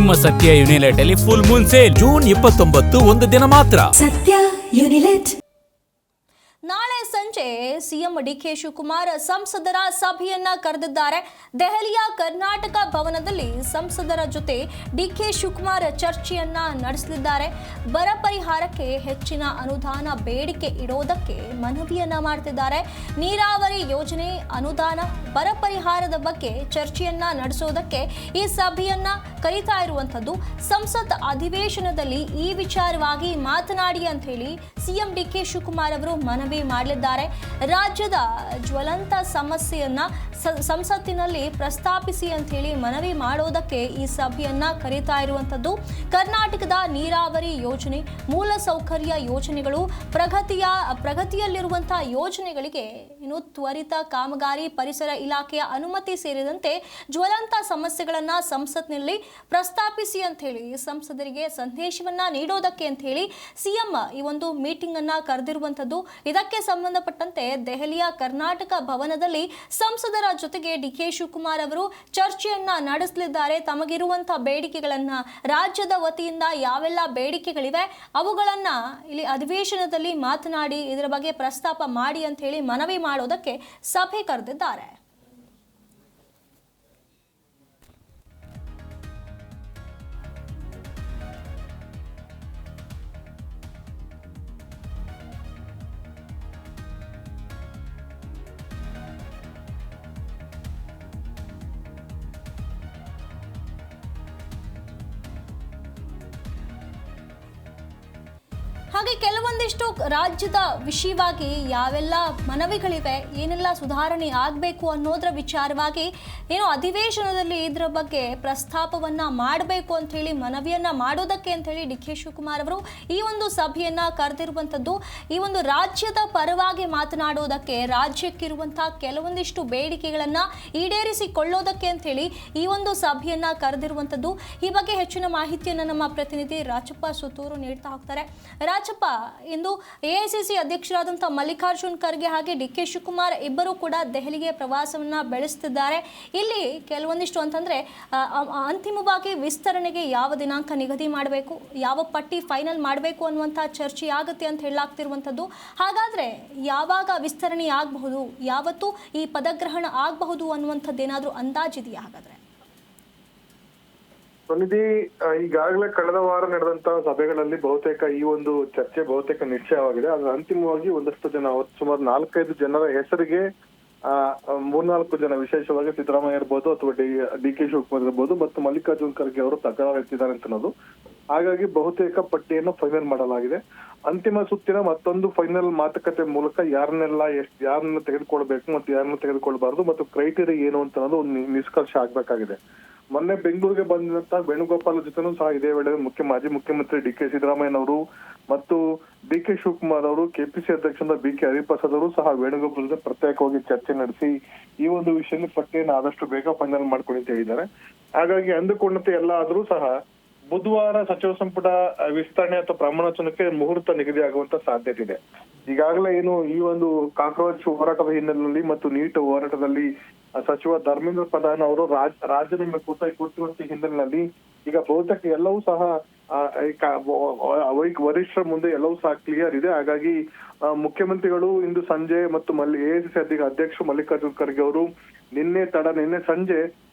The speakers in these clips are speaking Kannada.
ನಿಮ್ಮ ಸತ್ಯ ಯುನಿಲೆಟ್ ಅಲ್ಲಿ ಫುಲ್ ಮೂನ್ ಸೇಲ್ ಜೂನ್ 29 ಒಂದು ದಿನ ಮಾತ್ರ. ಸತ್ಯ ಯುನಿಲೆಟ್. ನಾಳೆ ಸಂಜೆ ಸಿಎಂ ಡಿಕೆ ಶಿವಕುಮಾರ್ ಸಂಸದರ ಸಭೆಯನ್ನ ಕರೆದಿದ್ದಾರೆ. ದೆಹಲಿಯ ಕರ್ನಾಟಕ ಭವನದಲ್ಲಿ ಸಂಸದರ ಜೊತೆ ಡಿಕೆ ಶಿವಕುಮಾರ್ ಚರ್ಚೆಯನ್ನ ನಡೆಸಲಿದ್ದಾರೆ. ಬರ ಪರಿಹಾರಕ್ಕೆ ಹೆಚ್ಚಿನ ಅನುದಾನ ಬೇಡಿಕೆ ಇಡೋದಕ್ಕೆ ಮನವಿಯನ್ನ ಮಾಡ್ತಿದ್ದಾರೆ. ನೀರಾವರಿ ಯೋಜನೆ ಅನುದಾನ, ಬರ ಪರಿಹಾರದ ಬಗ್ಗೆ ಚರ್ಚೆಯನ್ನ ನಡೆಸೋದಕ್ಕೆ ಈ ಸಭೆಯನ್ನ ಕರೀತಾ ಇರುವಂತದ್ದು. ಸಂಸತ್ ಅಧಿವೇಶನದಲ್ಲಿ ಈ ವಿಚಾರವಾಗಿ ಮಾತನಾಡಿ ಅಂತ ಹೇಳಿ ಸಿಎಂ ಡಿಕೆ ಶಿವಕುಮಾರ್ ಅವರು ಮನವಿ ಮಾಡಲಿದ್ದಾರೆ. ರಾಜ್ಯದ ಜ್ವಲಂತ ಸಮಸ್ಯೆಯನ್ನ ಸಂಸತ್ತಿನಲ್ಲಿ ಪ್ರಸ್ತಾಪಿಸಿ ಅಂತ ಹೇಳಿ ಮನವಿ ಮಾಡೋದಕ್ಕೆ ಈ ಸಭೆಯನ್ನ ಕರೀತಾ ಇರುವಂತದ್ದು. ಕರ್ನಾಟಕದ ನೀರಾವರಿ ಯೋಜನೆ, ಮೂಲಸೌಕರ್ಯ ಯೋಜನೆಗಳು, ಪ್ರಗತಿಯಲ್ಲಿರುವಂತಹ ಯೋಜನೆಗಳಿಗೆ ಇನ್ನು ತ್ವರಿತ ಕಾಮಗಾರಿ, ಪರಿಸರ ಇಲಾಖೆಯ ಅನುಮತಿ ಸೇರಿದಂತೆ ಜ್ವಲಂತ ಸಮಸ್ಯೆಗಳನ್ನ ಸಂಸತ್ನಲ್ಲಿ ಪ್ರಸ್ತಾಪಿಸಿ ಅಂತ ಹೇಳಿ ಸಂಸದರಿಗೆ ಸಂದೇಶವನ್ನ ನೀಡೋದಕ್ಕೆ ಅಂತ ಹೇಳಿ ಸಿಎಂ ಈ ಒಂದು ಮೀಟಿಂಗ್ ಅನ್ನ ಕರೆದಿರುವಂತದ್ದು. ಇದಕ್ಕೆ ಸಂಬಂಧಪಟ್ಟಂತೆ ದೆಹಲಿಯ ಕರ್ನಾಟಕ ಭವನದಲ್ಲಿ ಸಂಸದರ ಜೊತೆಗೆ ಡಿಕೆ ಶಿವಕುಮಾರ್ ಅವರು ಚರ್ಚೆಯನ್ನ ನಡೆಸಲಿದ್ದಾರೆ. ತಮಗಿರುವಂತಹ ಬೇಡಿಕೆಗಳನ್ನ, ರಾಜ್ಯದ ವತಿಯಿಂದ ಯಾವೆಲ್ಲ ಬೇಡಿಕೆಗಳಿವೆ ಅವುಗಳನ್ನ ಇಲ್ಲಿ ಅಧಿವೇಶನದಲ್ಲಿ ಮಾತನಾಡಿ ಇದರ ಬಗ್ಗೆ ಪ್ರಸ್ತಾಪ ಮಾಡಿ ಅಂತ ಹೇಳಿ ಮನವಿ ಮಾಡೋದಕ್ಕೆ ಸಭೆ ಕರೆದಿದ್ದಾರೆ. ಹಾಗೆ ಕೆಲವೊಂದಿಷ್ಟು ರಾಜ್ಯದ ವಿಷಯವಾಗಿ ಯಾವೆಲ್ಲ ಮನವಿಗಳಿವೆ, ಏನೆಲ್ಲ ಸುಧಾರಣೆ ಆಗಬೇಕು ಅನ್ನೋದರ ವಿಚಾರವಾಗಿ ಏನು ಅಧಿವೇಶನದಲ್ಲಿ ಇದರ ಬಗ್ಗೆ ಪ್ರಸ್ತಾಪವನ್ನ ಮಾಡಬೇಕು ಅಂತ ಹೇಳಿ ಮನವಿಯನ್ನ ಮಾಡೋದಕ್ಕೆ ಅಂತ ಹೇಳಿ ಡಿ ಕೆ ಶಿವಕುಮಾರ್ ಅವರು ಈ ಒಂದು ಸಭೆಯನ್ನ ಕರೆದಿರುವಂಥದ್ದು. ಈ ಒಂದು ರಾಜ್ಯದ ಪರವಾಗಿ ಮಾತನಾಡೋದಕ್ಕೆ, ರಾಜ್ಯಕ್ಕಿರುವಂತಹ ಕೆಲವೊಂದಿಷ್ಟು ಬೇಡಿಕೆಗಳನ್ನ ಈಡೇರಿಸಿಕೊಳ್ಳೋದಕ್ಕೆ ಅಂತ ಹೇಳಿ ಈ ಒಂದು ಸಭೆಯನ್ನ ಕರೆದಿರುವಂಥದ್ದು. ಈ ಬಗ್ಗೆ ಹೆಚ್ಚಿನ ಮಾಹಿತಿಯನ್ನು ನಮ್ಮ ಪ್ರತಿನಿಧಿ ರಾಜಪ್ಪ ಸುತ್ತೂರು ನೀಡ್ತಾ ಹೋಗ್ತಾರೆ. ರಾಜಪ್ಪ, ಇಂದು ಎಐಸಿಸಿ ಅಧ್ಯಕ್ಷರಾದಂತಹ ಮಲ್ಲಿಕಾರ್ಜುನ್ ಖರ್ಗೆ ಹಾಗೆ ಡಿ ಕೆ ಶಿವಕುಮಾರ್ ಇಬ್ಬರು ಕೂಡ ದೆಹಲಿಗೆ ಪ್ರವಾಸವನ್ನ ಬೆಳೆಸುತ್ತಿದ್ದಾರೆ. ಇಲ್ಲಿ ಕೆಲವೊಂದಿಷ್ಟು ಅಂತಂದ್ರೆ ಅಂತಿಮವಾಗಿ ವಿಸ್ತರಣೆಗೆ ಯಾವ ದಿನಾಂಕ ನಿಗದಿ ಮಾಡಬೇಕು, ಯಾವ ಪಟ್ಟಿ ಫೈನಲ್ ಮಾಡಬೇಕು ಅನ್ನುವಂತಹ ಚರ್ಚೆ ಆಗುತ್ತೆ ಅಂತ ಹೇಳಲಾಗ್ತಿರುವಂಥದ್ದು. ಹಾಗಾದ್ರೆ ಯಾವಾಗ ವಿಸ್ತರಣೆ ಆಗಬಹುದು, ಯಾವತ್ತು ಈ ಪದಗ್ರಹಣ ಆಗಬಹುದು ಅನ್ನುವಂಥದ್ದೇನಾದ್ರೂ ಅಂದಾಜಿದೆಯಾ? ಹಾಗಾದ್ರೆ ಸನ್ನಿಧಿ, ಈಗಾಗಲೇ ಕಳೆದ ವಾರ ನಡೆದಂತಹ ಸಭೆಗಳಲ್ಲಿ ಬಹುತೇಕ ಈ ಒಂದು ಚರ್ಚೆ ಬಹುತೇಕ ನಿಶ್ಚಯವಾಗಿದೆ. ಆದ್ರೆ ಅಂತಿಮವಾಗಿ ಒಂದಷ್ಟು ಜನ, ಸುಮಾರು 4-5 ಜನರ ಹೆಸರಿಗೆ 3-4 ಜನ, ವಿಶೇಷವಾಗಿ ಸಿದ್ದರಾಮಯ್ಯ ಇರ್ಬೋದು ಅಥವಾ ಡಿ ಕೆ ಶಿವಕುಮಾರ್ ಇರ್ಬೋದು ಮತ್ತು ಮಲ್ಲಿಕಾರ್ಜುನ್ ಖರ್ಗೆ ಅವರು ತಕರಾರು ಎತ್ತಿದ್ದಾರೆ ಅಂತ ಅನ್ನೋದು. ಹಾಗಾಗಿ ಬಹುತೇಕ ಪಟ್ಟಿಯನ್ನು ಫೈನಲ್ ಮಾಡಲಾಗಿದೆ. ಅಂತಿಮ ಸುತ್ತಿನ ಮತ್ತೊಂದು ಫೈನಲ್ ಮಾತುಕತೆ ಮೂಲಕ ಯಾರನ್ನ ತೆಗೆದುಕೊಳ್ಬೇಕು ಮತ್ತು ಯಾರನ್ನ ತೆಗೆದುಕೊಳ್ಬಾರ್ದು ಮತ್ತು ಕ್ರೈಟೀರಿಯಾ ಏನು ಅಂತ ಅನ್ನೋದು ಒಂದು ನಿಷ್ಕರ್ಷ ಆಗ್ಬೇಕಾಗಿದೆ. ಮೊನ್ನೆ ಬೆಂಗಳೂರಿಗೆ ಬಂದಂತ ವೇಣುಗೋಪಾಲ್ ಜೊತೆನೂ ಸಹ ಇದೇ ವೇಳೆ ಮಾಜಿ ಮುಖ್ಯಮಂತ್ರಿ ಡಿ ಕೆ ಸಿದ್ದರಾಮಯ್ಯನವರು ಮತ್ತು ಡಿ ಕೆ ಶಿವಕುಮಾರ್ ಅವರು, ಕೆಪಿಸಿ ಅಧ್ಯಕ್ಷರಾದ ಬಿ ಕೆ ಹರಿಪ್ರಸಾದ್ ಅವರು ಸಹ ವೇಣುಗೋಪಾಲ್ ಜೊತೆ ಪ್ರತ್ಯೇಕವಾಗಿ ಚರ್ಚೆ ನಡೆಸಿ ಈ ಒಂದು ವಿಷಯದಲ್ಲಿ ಪಟ್ಟಿಯನ್ನು ಆದಷ್ಟು ಬೇಗ ಫೈನಲ್ ಮಾಡ್ಕೊಂಡು ಅಂತ ಹೇಳಿದ್ದಾರೆ. ಹಾಗಾಗಿ ಅಂದುಕೊಂಡಂತೆ ಎಲ್ಲ ಆದ್ರೂ ಸಹ ಬುಧವಾರ ಸಚಿವ ಸಂಪುಟ ವಿಸ್ತರಣೆ ಅಥವಾ ಪ್ರಮಾಣ ವಚನಕ್ಕೆ ಮುಹೂರ್ತ ನಿಗದಿ ಆಗುವಂತ ಸಾಧ್ಯತೆ ಇದೆ. ಈಗಾಗಲೇ ಏನು ಈ ಒಂದು ಕಾಕ್ರೋಚ್ ಹೋರಾಟದ ಹಿನ್ನೆಲೆಯಲ್ಲಿ ಮತ್ತು ನೀಟ್ ಹೋರಾಟದಲ್ಲಿ ಸಚಿವ ಧರ್ಮೇಂದ್ರ ಪ್ರಧಾನ್ ಅವರು ರಾಜೀನಾಮೆ ಕೊಟ್ಟಿರುವಂತ ಹಿನ್ನೆಲೆಯಲ್ಲಿ ಈಗ ಬಹುತೇಕ ಎಲ್ಲವೂ ಸಹ ವರಿಷ್ಠರ ಮುಂದೆ ಎಲ್ಲವೂ ಸಹ ಕ್ಲಿಯರ್ ಇದೆ. ಹಾಗಾಗಿ ಮುಖ್ಯಮಂತ್ರಿಗಳು ಇಂದು ಸಂಜೆ ಮತ್ತು ಎಐಸಿಸಿ ಅಧ್ಯಕ್ಷರು ಮಲ್ಲಿಕಾರ್ಜುನ್ ಖರ್ಗೆ ಅವರು ನಿನ್ನೆ ಸಂಜೆ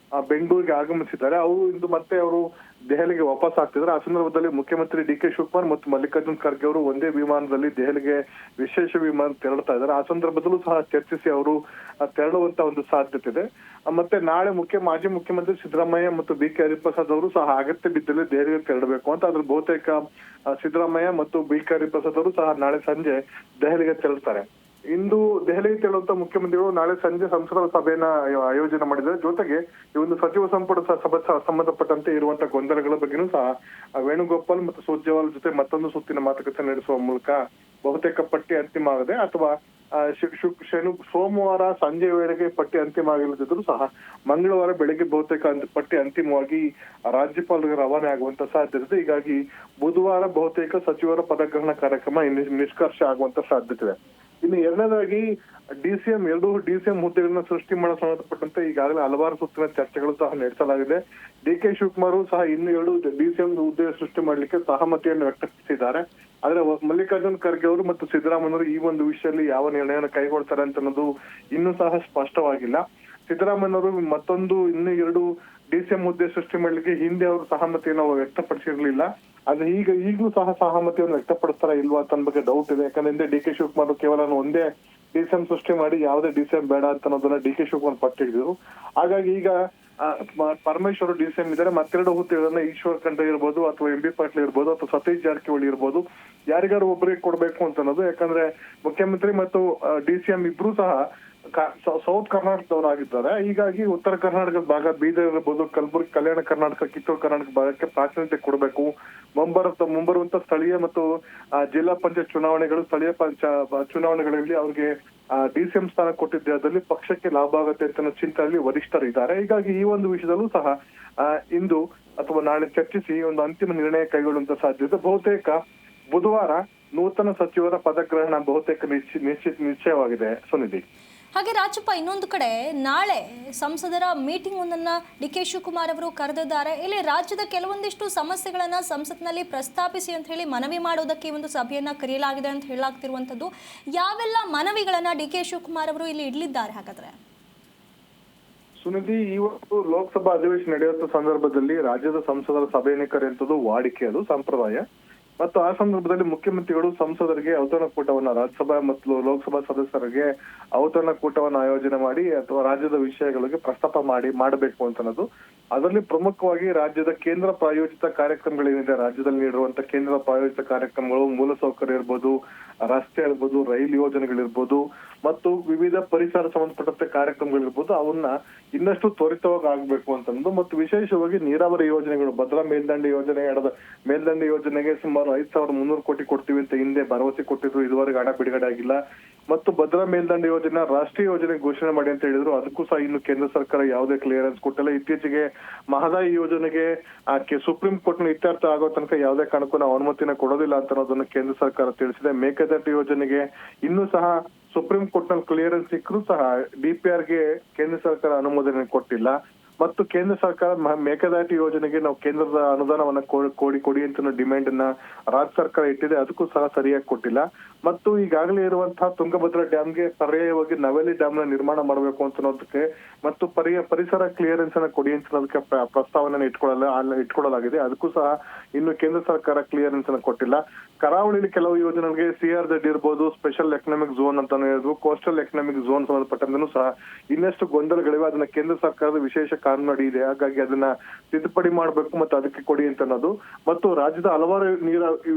ಬೆಂಗಳೂರಿಗೆ ಆಗಮಿಸಿದ್ದಾರೆ. ಇಂದು ಮತ್ತೆ ಅವರು ದೆಹಲಿಗೆ ವಾಪಸ್ ಆಗ್ತಿದ್ದಾರೆ. ಆ ಸಂದರ್ಭದಲ್ಲಿ ಮುಖ್ಯಮಂತ್ರಿ ಡಿ ಕೆ ಶಿವಕುಮಾರ್ ಮತ್ತು ಮಲ್ಲಿಕಾರ್ಜುನ್ ಖರ್ಗೆ ಅವರು ಒಂದೇ ವಿಮಾನದಲ್ಲಿ ದೆಹಲಿಗೆ ವಿಶೇಷ ವಿಮಾನ ತೆರಳುತ್ತಾ ಇದ್ದಾರೆ. ಆ ಸಂದರ್ಭದಲ್ಲೂ ಸಹ ಚರ್ಚಿಸಿ ಅವರು ತೆರಳುವಂತ ಒಂದು ಸಾಧ್ಯತೆ ಇದೆ. ಮತ್ತೆ ನಾಳೆ ಮಾಜಿ ಮುಖ್ಯಮಂತ್ರಿ ಸಿದ್ದರಾಮಯ್ಯ ಮತ್ತು ಬಿ ಕೆ ಹರಿಪ್ರಸಾದ್ ಅವರು ಸಹ ಅಗತ್ಯ ಬಿದ್ದಲ್ಲಿ ದೆಹಲಿಗೆ ತೆರಳಬೇಕು ಅಂತ. ಅದ್ರ ಬಹುತೇಕ ಸಿದ್ದರಾಮಯ್ಯ ಮತ್ತು ಬಿ ಕೆ ಹರಿಪ್ರಸಾದ್ ಅವರು ಸಹ ನಾಳೆ ಸಂಜೆ ದೆಹಲಿಗೆ ತೆರಳುತ್ತಾರೆ. ಇಂದು ದೆಹಲಿಗೆ ತೆರಳುವಂತ ಮುಖ್ಯಮಂತ್ರಿಗಳು ನಾಳೆ ಸಂಜೆ ಸಂಸದರ ಸಭೆಯನ್ನ ಆಯೋಜನೆ ಮಾಡಿದ್ದಾರೆ. ಜೊತೆಗೆ ಈ ಒಂದು ಸಚಿವ ಸಂಪುಟ ಸಭೆ ಸಂಬಂಧಪಟ್ಟಂತೆ ಇರುವಂತಹ ಗೊಂದಲಗಳ ಬಗ್ಗೆನೂ ಸಹ ವೇಣುಗೋಪಾಲ್ ಮತ್ತು ಸುರ್ಜೇವಾಲ ಜೊತೆ ಮತ್ತೊಂದು ಸುತ್ತಿನ ಮಾತುಕತೆ ನಡೆಸುವ ಮೂಲಕ ಬಹುತೇಕ ಪಟ್ಟಿ ಅಂತಿಮ ಆಗದೆ ಅಥವಾ ಸೋಮವಾರ ಸಂಜೆ ವೇಳೆಗೆ ಪಟ್ಟಿ ಅಂತಿಮ ಆಗಿಲ್ಲದಿದ್ರು ಸಹ ಮಂಗಳವಾರ ಬೆಳಗ್ಗೆ ಬಹುತೇಕ ಪಟ್ಟಿ ಅಂತಿಮವಾಗಿ ರಾಜ್ಯಪಾಲರಿಗೆ ರವಾನೆ ಆಗುವಂತ ಸಾಧ್ಯತೆ ಇದೆ. ಹೀಗಾಗಿ ಬುಧವಾರ ಬಹುತೇಕ ಸಚಿವರ ಪದಗ್ರಹಣ ಕಾರ್ಯಕ್ರಮ ನಿಷ್ಕರ್ಷ ಆಗುವಂತ ಸಾಧ್ಯತೆ ಇದೆ. ಇನ್ನು ಎರಡನೇದಾಗಿ DCM DCM ಹುದ್ದೆಗಳನ್ನ ಸೃಷ್ಟಿ ಮಾಡೋ ಸಂಬಂಧಪಟ್ಟಂತೆ ಈಗಾಗಲೇ ಹಲವಾರು ಸುತ್ತಿನ ಚರ್ಚೆಗಳು ಸಹ ನಡೆಸಲಾಗಿದೆ. DK ಶಿವಕುಮಾರ್ ಸಹ ಇನ್ನು 2 DCM ಹುದ್ದೆ ಸೃಷ್ಟಿ ಮಾಡ್ಲಿಕ್ಕೆ ಸಹಮತಿಯನ್ನು ವ್ಯಕ್ತಪಡಿಸಿದ್ದಾರೆ. ಆದ್ರೆ ಮಲ್ಲಿಕಾರ್ಜುನ್ ಖರ್ಗೆ ಅವರು ಮತ್ತು ಸಿದ್ದರಾಮಯ್ಯವರು ಈ ಒಂದು ವಿಷಯದಲ್ಲಿ ಯಾವ ನಿರ್ಣಯವನ್ನು ಕೈಗೊಳ್ತಾರೆ ಅಂತ ಅನ್ನೋದು ಇನ್ನೂ ಸಹ ಸ್ಪಷ್ಟವಾಗಿಲ್ಲ. ಸಿದ್ದರಾಮಯ್ಯವರು ಮತ್ತೊಂದು ಇನ್ನು 2 DCM ಹುದ್ದೆ ಸೃಷ್ಟಿ ಮಾಡ್ಲಿಕ್ಕೆ ಹಿಂದೆ ಅವರು ಸಹಮತಿಯನ್ನು ವ್ಯಕ್ತಪಡಿಸಿರ್ಲಿಲ್ಲ. ಆದ್ರೆ ಈಗಲೂ ಸಹ ಸಹಮತಿಯನ್ನು ವ್ಯಕ್ತಪಡಿಸ್ತಾರ ಇಲ್ವಾ ಅಂತ ಬಗ್ಗೆ ಡೌಟ್ ಇದೆ. ಯಾಕಂದ್ರೆ DK ಶಿವಕುಮಾರ್ ಕೇವಲ ಒಂದೇ DCM ಸೃಷ್ಟಿ ಮಾಡಿ ಯಾವುದೇ DCM ಬೇಡ ಅಂತ ಅನ್ನೋದನ್ನ DK ಶಿವಕುಮಾರ್ ಪಟ್ಟು ಹಿಡಿದ್ರು. ಹಾಗಾಗಿ ಈಗ ಪರಮೇಶ್ವರ್ DCM ಇದ್ದಾರೆ. ಮತ್ತೆರಡು ಹುದ್ದೆಗಳನ್ನ ಈಶ್ವರ್ ಖಂಡ್ರೆ ಇರ್ಬೋದು ಅಥವಾ MB ಪಾಟೀಲ್ ಇರ್ಬೋದು ಅಥವಾ ಸತೀಶ್ ಜಾರಕಿಹೊಳಿ ಇರ್ಬೋದು, ಯಾರಿಗಾರು ಒಬ್ಬರಿಗೆ ಕೊಡ್ಬೇಕು ಅಂತ ಅನ್ನೋದು. ಯಾಕಂದ್ರೆ ಮುಖ್ಯಮಂತ್ರಿ ಮತ್ತು DCM ಇಬ್ರು ಸಹ ಸೌತ್ ಕರ್ನಾಟಕದವರಾಗಿದ್ದಾರೆ. ಹೀಗಾಗಿ ಉತ್ತರ ಕರ್ನಾಟಕದ ಭಾಗ ಬೀದರ್ ಇರ್ಬೋದು, ಕಲಬುರಗಿ, ಕಲ್ಯಾಣ ಕರ್ನಾಟಕ, ಕಿತ್ತೂರು ಕರ್ನಾಟಕ ಭಾಗಕ್ಕೆ ಪ್ರಾತಿನಿಧ್ಯ ಕೊಡಬೇಕು. ಮುಂಬರುವಂತ ಸ್ಥಳೀಯ ಮತ್ತು ಜಿಲ್ಲಾ ಪಂಚಾಯತ್ ಚುನಾವಣೆಗಳು, ಸ್ಥಳೀಯ ಚುನಾವಣೆಗಳಲ್ಲಿ ಅವ್ರಿಗೆ DCM ಸ್ಥಾನ ಕೊಟ್ಟಿದ್ದೆ ಅದರಲ್ಲಿ ಪಕ್ಷಕ್ಕೆ ಲಾಭ ಆಗುತ್ತೆ ಅಂತ ಚಿಂತೆಯಲ್ಲಿ ವರಿಷ್ಠರಿದ್ದಾರೆ. ಹೀಗಾಗಿ ಈ ಒಂದು ವಿಷಯದಲ್ಲೂ ಸಹ ಇಂದು ಅಥವಾ ನಾಳೆ ಚರ್ಚಿಸಿ ಒಂದು ಅಂತಿಮ ನಿರ್ಣಯ ಕೈಗೊಳ್ಳುವಂತ ಸಾಧ್ಯತೆ. ಬಹುತೇಕ ಬುಧವಾರ ನೂತನ ಸಚಿವರ ಪದಗ್ರಹಣ ಬಹುತೇಕ ನಿಶ್ಚಯವಾಗಿದೆ. ಸುನಿಧಿ, ಹಾಗೆ ರಾಜಪ್ಪ, ಇನ್ನೊಂದು ಕಡೆ ನಾಳೆ ಸಂಸದರ ಮೀಟಿಂಗ್ ಒಂದನ್ನು DK ಶಿವಕುಮಾರ್ ಅವರು ಕರೆದಿದ್ದಾರೆ. ಇಲ್ಲಿ ರಾಜ್ಯದ ಕೆಲವೊಂದಿಷ್ಟು ಸಮಸ್ಯೆಗಳನ್ನು ಸಂಸತ್ನಲ್ಲಿ ಪ್ರಸ್ತಾಪಿಸಿ ಅಂತ ಹೇಳಿ ಮನವಿ ಮಾಡೋದಕ್ಕೆ ಒಂದು ಸಭೆಯನ್ನ ಕರೆಯಲಾಗಿದೆ ಅಂತ ಹೇಳಲಾಗ್ತಿರುವಂಥದ್ದು. ಯಾವೆಲ್ಲ ಮನವಿಗಳನ್ನ DK ಶಿವಕುಮಾರ್ ಅವರು ಇಲ್ಲಿ ಇಡಲಿದ್ದಾರೆ ಹಾಗಾದ್ರೆ? ಸುನಿಧಿ, ಇವತ್ತು ಲೋಕಸಭಾ ಅಧಿವೇಶನ ನಡೆಯುವಂತ ಸಂದರ್ಭದಲ್ಲಿ ರಾಜ್ಯದ ಸಂಸದರ ಸಭೆಯನ್ನು ಕರೆಯುವಂಥದ್ದು ವಾಡಿಕೆ, ಅದು ಸಂಪ್ರದಾಯ. ಮತ್ತು ಆ ಸಂದರ್ಭದಲ್ಲಿ ಮುಖ್ಯಮಂತ್ರಿಗಳು ಸಂಸದರಿಗೆ ಔತಣ ಕೂಟವನ್ನ, ರಾಜ್ಯಸಭಾ ಮತ್ತು ಲೋಕಸಭಾ ಸದಸ್ಯರಿಗೆ ಔತಣ ಕೂಟವನ್ನ ಆಯೋಜನೆ ಮಾಡಿ ಅಥವಾ ರಾಜ್ಯದ ವಿಷಯಗಳಿಗೆ ಪ್ರಸ್ತಾಪ ಮಾಡಬೇಕು ಅಂತ ಅನ್ನೋದು. ಅದರಲ್ಲಿ ಪ್ರಮುಖವಾಗಿ ರಾಜ್ಯದ ಕೇಂದ್ರ ಪ್ರಾಯೋಜಿತ ಕಾರ್ಯಕ್ರಮಗಳೇನಿದೆ, ರಾಜ್ಯದಲ್ಲಿ ನೀಡಿರುವಂತ ಕೇಂದ್ರ ಪ್ರಾಯೋಜಿತ ಕಾರ್ಯಕ್ರಮಗಳು, ಮೂಲಸೌಕರ್ಯ ಇರ್ಬೋದು, ರಸ್ತೆ ಇರ್ಬೋದು, ರೈಲು ಯೋಜನೆಗಳಿರ್ಬೋದು ಮತ್ತು ವಿವಿಧ ಪರಿಸರ ಸಂಬಂಧಪಟ್ಟಂತೆ ಕಾರ್ಯಕ್ರಮಗಳಿರ್ಬೋದು, ಅವನ್ನ ಇನ್ನಷ್ಟು ತ್ವರಿತವಾಗಿ ಆಗ್ಬೇಕು ಅಂತಂದು. ಮತ್ತು ವಿಶೇಷವಾಗಿ ನೀರಾವರಿ ಯೋಜನೆಗಳು, ಭದ್ರಾ ಮೇಲ್ದಂಡೆ ಯೋಜನೆಗೆ ಸುಮಾರು 5,300 ಕೋಟಿ ಕೊಡ್ತೀವಿ ಅಂತ ಹಿಂದೆ ಭರವಸೆ ಕೊಟ್ಟಿದ್ರು, ಇದುವರೆಗೆ ಹಣ ಬಿಡುಗಡೆ ಆಗಿಲ್ಲ. ಮತ್ತು ಭದ್ರಾ ಮೇಲ್ದಂಡೆ ಯೋಜನೆ ರಾಷ್ಟ್ರೀಯ ಯೋಜನೆ ಘೋಷಣೆ ಮಾಡಿ ಅಂತ ಹೇಳಿದ್ರು, ಅದಕ್ಕೂ ಸಹ ಇನ್ನು ಕೇಂದ್ರ ಸರ್ಕಾರ ಯಾವುದೇ ಕ್ಲಿಯರೆನ್ಸ್ ಕೊಟ್ಟಿಲ್ಲ. ಇತ್ತೀಚೆಗೆ ಮಹದಾಯಿ ಯೋಜನೆಗೆ ಸುಪ್ರೀಂ ಕೋರ್ಟ್ ನ ಇತ್ಯರ್ಥ ಆಗೋ ತನಕ ಯಾವುದೇ ಕಾರಣಕ್ಕೂ ನಾವು ಅನುಮತಿನ ಕೊಡೋದಿಲ್ಲ ಅಂತ ಅನ್ನೋದನ್ನ ಕೇಂದ್ರ ಸರ್ಕಾರ ತಿಳಿಸಿದೆ. ಮೇಕೆದಾಟು ಯೋಜನೆಗೆ ಇನ್ನೂ ಸಹ ಸುಪ್ರೀಂ ಕೋರ್ಟ್ ನಲ್ಲಿ ಕ್ಲಿಯರೆನ್ಸ್ ಸಿಕ್ಕರೂ ಸಹ DPR ಗೆ ಕೇಂದ್ರ ಸರ್ಕಾರ ಅನುಮೋದನೆ ಕೊಟ್ಟಿಲ್ಲ. ಮತ್ತು ಕೇಂದ್ರ ಸರ್ಕಾರ ಮೇಕೆದಾಟು ಯೋಜನೆಗೆ ನಾವು ಕೇಂದ್ರದ ಅನುದಾನವನ್ನ ಕೊಡಿ ಅಂತ ಡಿಮ್ಯಾಂಡ್ ಅನ್ನ ರಾಜ್ಯ ಸರ್ಕಾರ ಇಟ್ಟಿದೆ, ಅದಕ್ಕೂ ಸಹ ಸರಿಯಾಗಿ ಕೊಟ್ಟಿಲ್ಲ. ಮತ್ತು ಈಗಾಗಲೇ ಇರುವಂತಹ ತುಂಗಭದ್ರಾ ಡ್ಯಾಮ್ಗೆ ಪರ್ಯಾಯವಾಗಿ ನವೇಲಿ ಡ್ಯಾಮ್ ನ ನಿರ್ಮಾಣ ಮಾಡಬೇಕು ಅಂತ ಅನ್ನೋದಕ್ಕೆ ಮತ್ತು ಪರಿಸರ ಕ್ಲಿಯರೆನ್ಸ್ ಅನ್ನ ಕೊಡಿ ಅಂತ ಅನ್ನೋದಕ್ಕೆ ಪ್ರಸ್ತಾವನೆ ಇಟ್ಕೊಳ್ಳಲಾಗಿದೆ. ಅದಕ್ಕೂ ಸಹ ಇನ್ನು ಕೇಂದ್ರ ಸರ್ಕಾರ ಕ್ಲಿಯರೆನ್ಸ್ ಅನ್ನ ಕೊಟ್ಟಿಲ್ಲ. ಕರಾವಳಿಯಲ್ಲಿ ಕೆಲವು ಯೋಜನೆಗಳಿಗೆ CRZ ಇರ್ಬೋದು, ಸ್ಪೆಷಲ್ ಎಕನಾಮಿಕ್ ಝೋನ್ ಅಂತಾನು ಹೇಳಿದ್ರು, ಕೋಸ್ಟಲ್ ಎಕನಾಮಿಕ್ ಝೋನ್ ಸಂಬಂಧಪಟ್ಟಂತೂ ಸಹ ಇನ್ನಷ್ಟು ಗೊಂದಲಗಳಿವೆ. ಅದನ್ನ ಕೇಂದ್ರ ಸರ್ಕಾರದ ವಿಶೇಷ ಕಾನೂನು ಅಡಿ ಇದೆ, ಹಾಗಾಗಿ ಅದನ್ನ ತಿದ್ದುಪಡಿ ಮಾಡಬೇಕು ಮತ್ತು ಅದಕ್ಕೆ ಕೊಡಿ ಅಂತ ಅನ್ನೋದು. ಮತ್ತು ರಾಜ್ಯದ ಹಲವಾರು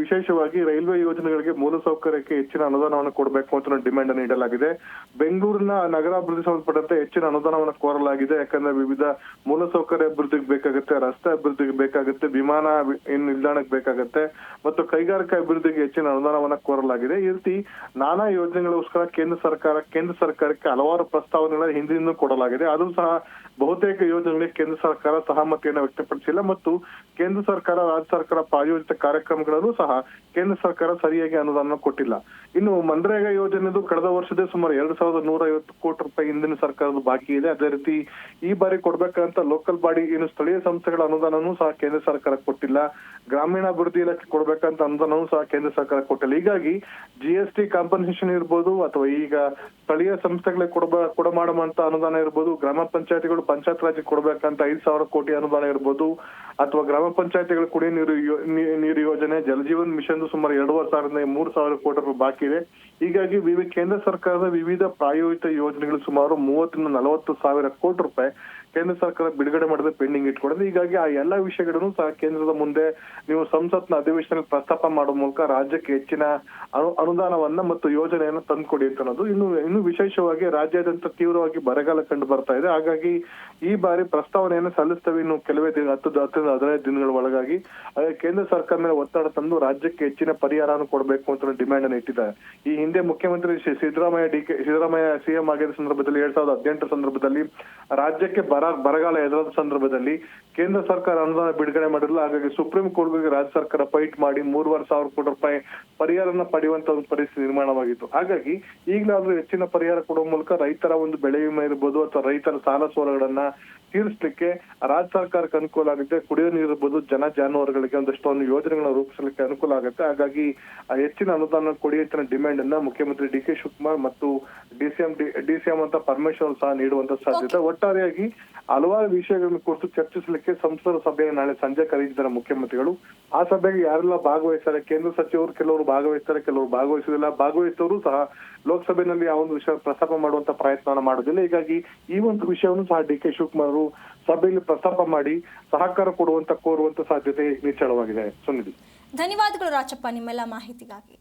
ವಿಶೇಷವಾಗಿ ರೈಲ್ವೆ ಯೋಜನೆಗಳಿಗೆ ಮೂಲಸೌಕರ್ಯಕ್ಕೆ ಹೆಚ್ಚಿನ ಅನುದಾನವನ್ನು ಕೊಡಬೇಕು ಅಂತ ಡಿಮ್ಯಾಂಡ್ ಅನ್ನು ನೀಡಲಾಗಿದೆ. ಬೆಂಗಳೂರಿನ ನಗರಾಭಿವೃದ್ಧಿ ಸಂಬಂಧಪಟ್ಟಂತೆ ಹೆಚ್ಚಿನ ಅನುದಾನವನ್ನು ಕೋರಲಾಗಿದೆ. ಯಾಕಂದ್ರೆ ವಿವಿಧ ಮೂಲಸೌಕರ್ಯ ಅಭಿವೃದ್ಧಿಗೆ ಬೇಕಾಗುತ್ತೆ, ರಸ್ತೆ ಅಭಿವೃದ್ಧಿಗೆ ಬೇಕಾಗುತ್ತೆ, ವಿಮಾನ ನಿಲ್ದಾಣಕ್ಕೆ ಬೇಕಾಗುತ್ತೆ ಮತ್ತು ಕೈಗಾರಿಕಾ ಅಭಿವೃದ್ಧಿಗೆ ಹೆಚ್ಚಿನ ಅನುದಾನವನ್ನ ಕೋರಲಾಗಿದೆ. ಈ ರೀತಿ ನಾನಾ ಯೋಜನೆಗಳಿಗೋಸ್ಕರ ಕೇಂದ್ರ ಸರ್ಕಾರಕ್ಕೆ ಹಲವಾರು ಪ್ರಸ್ತಾವನೆಗಳ ಹಿಂದಿನೂ ಕೊಡಲಾಗಿದೆ. ಅದು ಸಹ ಬಹುತೇಕ ಯೋಜನೆಗಳಿಗೆ ಕೇಂದ್ರ ಸರ್ಕಾರ ಸಹಮತಿಯನ್ನು ವ್ಯಕ್ತಪಡಿಸಿಲ್ಲ ಮತ್ತು ಕೇಂದ್ರ ಸರ್ಕಾರ, ರಾಜ್ಯ ಸರ್ಕಾರ ಪ್ರಾಯೋಜಿತ ಕಾರ್ಯಕ್ರಮಗಳಲ್ಲೂ ಸಹ ಕೇಂದ್ರ ಸರ್ಕಾರ ಸರಿಯಾಗಿ ಅನುದಾನ ಕೊಟ್ಟಿಲ್ಲ. ಇನ್ನು ಮನ್ರೇಗಾ ಯೋಜನೆದು ಕಳೆದ ವರ್ಷದ ಸುಮಾರು 2,150 ಕೋಟಿ ರೂಪಾಯಿ ಹಿಂದಿನ ಸರ್ಕಾರದ ಬಾಕಿ ಇದೆ. ಅದೇ ರೀತಿ ಈ ಬಾರಿ ಕೊಡ್ಬೇಕಂತ ಲೋಕಲ್ ಬಾಡಿ ಇನ್ನು ಸ್ಥಳೀಯ ಸಂಸ್ಥೆಗಳ ಅನುದಾನನೂ ಸಹ ಕೇಂದ್ರ ಸರ್ಕಾರ ಕೊಟ್ಟಿಲ್ಲ. ಗ್ರಾಮೀಣಾಭಿವೃದ್ಧಿ ಇಲಾಖೆ ಕೊಡ್ಬೇಕಂತ ಅನುದಾನವೂ ಸಹ ಕೇಂದ್ರ ಸರ್ಕಾರ ಕೊಟ್ಟಿಲ್ಲ. ಹೀಗಾಗಿ GST ಕಾಂಪನ್ಸೇಷನ್ ಇರ್ಬೋದು ಅಥವಾ ಈಗ ಸ್ಥಳೀಯ ಸಂಸ್ಥೆಗಳಿಗೆ ಕೊಡಮಾಡುವಂತ ಅನುದಾನ ಇರ್ಬೋದು, ಗ್ರಾಮ ಪಂಚಾಯತಿಗಳು ಪಂಚಾಯತ್ ರಾಜ್ ಕೊಡ್ಬೇಕಂತ 5,000 ಕೋಟಿ ಅನುದಾನ ಇರ್ಬೋದು, ಅಥವಾ ಗ್ರಾಮ ಪಂಚಾಯತಿಗಳ ಕುಡಿಯ ನೀರು ಯೋಜನೆ, ಜಲಜೀವನ್ ಮಿಷನ್ ಸುಮಾರು 2,500 3,000 ಕೋಟಿ ರೂಪಾಯಿ ಬಾಕಿ ಇದೆ. ಹೀಗಾಗಿ ಕೇಂದ್ರ ಸರ್ಕಾರದ ವಿವಿಧ ಪ್ರಾಯೋಜಿತ ಯೋಜನೆಗಳು ಸುಮಾರು 30-40 ಸಾವಿರ ಕೋಟಿ ರೂಪಾಯಿ ಕೇಂದ್ರ ಸರ್ಕಾರ ಬಿಡುಗಡೆ ಮಾಡಿದ್ರೆ ಪೆಂಡಿಂಗ್ ಇಟ್ಕೊಡೋದು. ಹೀಗಾಗಿ ಆ ಎಲ್ಲಾ ವಿಷಯಗಳನ್ನು ಸಹ ಕೇಂದ್ರದ ಮುಂದೆ ನೀವು ಸಂಸತ್ನ ಅಧಿವೇಶನದಲ್ಲಿ ಪ್ರಸ್ತಾಪ ಮಾಡೋ ಮೂಲಕ ರಾಜ್ಯಕ್ಕೆ ಹೆಚ್ಚಿನ ಅನುದಾನವನ್ನ ಮತ್ತು ಯೋಜನೆಯನ್ನ ತಂದುಕೊಡಿ ಅಂತ ಅನ್ನೋದು. ಇನ್ನು ವಿಶೇಷವಾಗಿ ರಾಜ್ಯಾದ್ಯಂತ ತೀವ್ರವಾಗಿ ಬರಗಾಲ ಕಂಡು ಬರ್ತಾ ಇದೆ. ಹಾಗಾಗಿ ಈ ಬಾರಿ ಪ್ರಸ್ತಾವನೆಯನ್ನು ಸಲ್ಲಿಸ್ತೇವೆ ಇನ್ನು ಕೆಲವೇ 10-15 ದಿನಗಳ ಒಳಗಾಗಿ. ಕೇಂದ್ರ ಸರ್ಕಾರ ಮೇಲೆ ಒತ್ತಡ ತಂದು ರಾಜ್ಯಕ್ಕೆ ಹೆಚ್ಚಿನ ಪರಿಹಾರವನ್ನು ಕೊಡಬೇಕು ಅಂತ ಡಿಮ್ಯಾಂಡ್ ಅನ್ನು ಇಟ್ಟಿದ್ದಾರೆ. ಈ ಹಿಂದೆ ಮುಖ್ಯಮಂತ್ರಿ ಸಿದ್ದರಾಮಯ್ಯ CM ಆಗಿದ್ದ ಸಂದರ್ಭದಲ್ಲಿ 2018 ಸಂದರ್ಭದಲ್ಲಿ ರಾಜ್ಯಕ್ಕೆ ಬರ ಬರಗಾಲ ಎದುರಾದ ಸಂದರ್ಭದಲ್ಲಿ ಕೇಂದ್ರ ಸರ್ಕಾರ ಅನುದಾನ ಬಿಡುಗಡೆ ಮಾಡಿರಲಿಲ್ಲ. ಹಾಗಾಗಿ ಸುಪ್ರೀಂ ಕೋರ್ಟ್ಗೆ ರಾಜ್ಯ ಸರ್ಕಾರ ಫೈಟ್ ಮಾಡಿ 3,500 ಕೋಟಿ ರೂಪಾಯಿ ಪರಿಹಾರನ ಪಡೆಯುವಂತ ಒಂದು ಪರಿಸ್ಥಿತಿ ನಿರ್ಮಾಣವಾಗಿತ್ತು. ಹಾಗಾಗಿ ಈಗಲಾದ್ರೂ ಹೆಚ್ಚಿನ ಪರಿಹಾರ ಕೊಡುವ ಮೂಲಕ ರೈತರ ಒಂದು ಬೆಳೆ ವಿಮೆ ಇರ್ಬೋದು ಅಥವಾ ರೈತರ ಸಾಲ ಸೋಲಗಳನ್ನ ತೀರಿಸಲಿಕ್ಕೆ ರಾಜ್ಯ ಸರ್ಕಾರಕ್ಕೆ ಅನುಕೂಲ ಆಗುತ್ತೆ. ಕುಡಿಯೋ ನೀರು ಇರ್ಬೋದು, ಜನ ಜಾನುವಾರುಗಳಿಗೆ ಒಂದಷ್ಟು ಒಂದು ಯೋಜನೆಗಳನ್ನ ರೂಪಿಸಲಿಕ್ಕೆ ಅನುಕೂಲ ಆಗುತ್ತೆ. ಹಾಗಾಗಿ ಹೆಚ್ಚಿನ ಅನುದಾನ ಕೊಡಿ ಹೆಚ್ಚಿನ ಡಿಮ್ಯಾಂಡ್ ಅನ್ನ ಮುಖ್ಯಮಂತ್ರಿ ಡಿ ಕೆ ಶಿವಕುಮಾರ್ ಮತ್ತು ಡಿಸಿಎಂ ಅಂತ ಪರಮೇಶ್ವರ್ ಸಹ ನೀಡುವಂತ ಸಾಧ್ಯತೆ. ಒಟ್ಟಾರೆಯಾಗಿ ಹಲವಾರು ವಿಷಯಗಳನ್ನು ಕುರಿತು ಚರ್ಚಿಸಲಿಕ್ಕೆ ಸಂಸದರ ಸಭೆಯನ್ನು ನಾಳೆ ಸಂಜೆ ಕರೆದಿದ್ದಾರೆ ಮುಖ್ಯಮಂತ್ರಿಗಳು. ಆ ಸಭೆಗೆ ಯಾರೆಲ್ಲ ಭಾಗವಹಿಸ್ತಾರೆ, ಕೇಂದ್ರ ಸಚಿವರು ಕೆಲವರು ಭಾಗವಹಿಸ್ತಾರೆ, ಕೆಲವರು ಭಾಗವಹಿಸುವುದಿಲ್ಲ. ಭಾಗವಹಿಸೋರು ಸಹ ಲೋಕಸಭೆಯಲ್ಲಿ ಆ ಒಂದು ವಿಷಯ ಪ್ರಸ್ತಾಪ ಮಾಡುವಂತ ಪ್ರಯತ್ನ ಮಾಡುವುದಿಲ್ಲ. ಹೀಗಾಗಿ ಈ ಒಂದು ವಿಷಯವನ್ನು ಸಹ ಡಿ ಕೆ ಶಿವಕುಮಾರ್ ಅವರು ಸಭೆಯಲ್ಲಿ ಪ್ರಸ್ತಾಪ ಮಾಡಿ ಸಹಕಾರ ಕೋರುವಂತ ಸಾಧ್ಯತೆ ನಿಚ್ಚಳವಾಗಿದೆ. ಸುನಿಧಿ, ಧನ್ಯವಾದಗಳು ರಾಚಪ್ಪ ನಿಮ್ಮೆಲ್ಲ ಮಾಹಿತಿಗಾಗಿ.